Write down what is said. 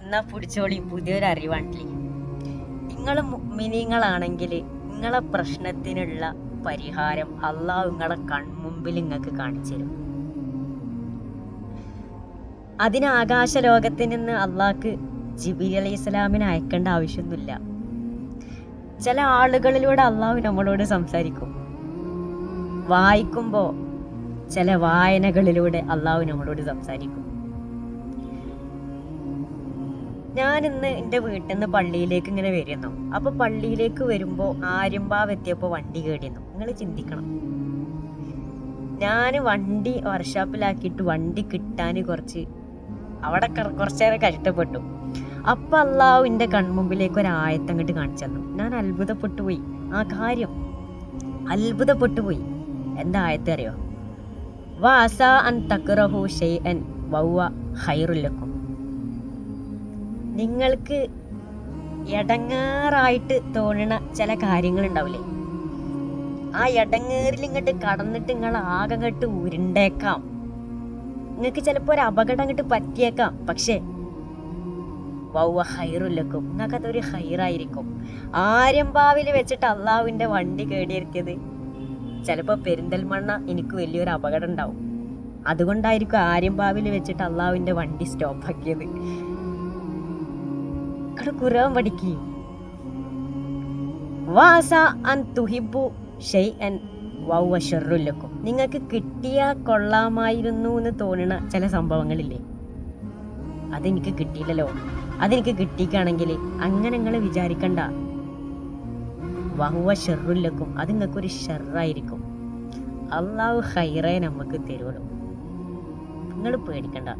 എന്നാ പിടിച്ചോളി പുതിയൊരു അറിവാണ്ടില്ലേ. നിങ്ങൾ മുഅ്മിനീങ്ങളാണെങ്കിൽ നിങ്ങളെ പ്രശ്നത്തിനുള്ള പരിഹാരം അള്ളാഹു നിങ്ങളെ കൺമുമ്പിൽ നിങ്ങൾക്ക് കാണിച്ചു തരും. അതിന് ആകാശ ലോകത്തിൽ നിന്ന് അള്ളാഹ്ക്ക് ജിബ്രീൽ അലൈഹി സ്വലാമിനെ അയക്കേണ്ട ആവശ്യമൊന്നുമില്ല. ചില ആളുകളിലൂടെ അള്ളാഹു നമ്മളോട് സംസാരിക്കും. വായിക്കുമ്പോൾ ചില വായനകളിലൂടെ അള്ളാഹു നമ്മളോട് സംസാരിക്കും. ഞാനിന്ന് എൻ്റെ വീട്ടിൽ നിന്ന് പള്ളിയിലേക്ക് ഇങ്ങനെ വരുന്നു. അപ്പോൾ പള്ളിയിലേക്ക് വരുമ്പോൾ ആര്യമ്പാവ് എത്തിയപ്പോൾ വണ്ടി കേടിയിരുന്നു. നിങ്ങൾ ചിന്തിക്കണം, ഞാൻ വണ്ടി വർക്ക്ഷോപ്പിലാക്കിയിട്ട് വണ്ടി കിട്ടാൻ അവിടെ കുറച്ചേറെ കഷ്ടപ്പെട്ടു. അപ്പം അള്ളാഹു എൻ്റെ കൺമുമ്പിലേക്ക് ഒരു ആയത്തങ്ങോട്ട് കാണിച്ചു തന്നു. ഞാൻ അത്ഭുതപ്പെട്ടു പോയി. ആ കാര്യം അത്ഭുതപ്പെട്ടു പോയി. എന്താ ആയത്ത് അറിയോ? വാസ അൻ തക്റഹു ഷൈഅൻ വഹുവ ഖൈറുൽ ലക്കും. നിങ്ങൾക്ക് എടങ്ങേറായിട്ട് തോന്നണ ചില കാര്യങ്ങളുണ്ടാവില്ലേ, ആ എടങ്ങേറിൽ ഇങ്ങോട്ട് കടന്നിട്ട് നിങ്ങൾ ആകെ അങ്ങോട്ട് ഉരുണ്ടേക്കാം. നിങ്ങൾക്ക് ചിലപ്പോൾ ഒരു അപകടം അങ്ങോട്ട് പറ്റിയേക്കാം. പക്ഷേ വൗവ ഹൈറുല്ലക്കും, നിങ്ങൾക്കതൊരു ഹൈറായിരിക്കും. ആര്യമ്പാവിൽ വെച്ചിട്ട് അള്ളാഹുവിൻ്റെ വണ്ടി കേടിയിരുത്തിയത് ചിലപ്പോൾ പെരിന്തൽമണ്ണ എനിക്ക് വലിയൊരു അപകടം ഉണ്ടാവും. അതുകൊണ്ടായിരിക്കും ആര്യമ്പാവിൽ വെച്ചിട്ട് അള്ളാഹുവിൻ്റെ വണ്ടി സ്റ്റോപ്പാക്കിയത്. ഖുർആൻ പഠിക്കുക. വാസ അൻ തുഹിബു ഷൈഅൻ വഹുവ ശർറുൽ ലക്കും. നിങ്ങൾക്ക് കിട്ടിയാൽ കൊള്ളാമായിരുന്നു എന്ന് തോന്നുന്ന ചില സംഭവങ്ങളില്ലേ, അതെനിക്ക് കിട്ടിയില്ലല്ലോ, അതെനിക്ക് കിട്ടിക്കുകയാണെങ്കിൽ അങ്ങനെ നിങ്ങൾ വിചാരിക്കണ്ട. വഹുവ ശർറുൽ ലക്കും, അത് നിങ്ങൾക്കൊരു ഷർറായിരിക്കും. അള്ളാഹു ഖൈറേ നമുക്ക് തരുള്ളൂ. നിങ്ങൾ പേടിക്കണ്ട.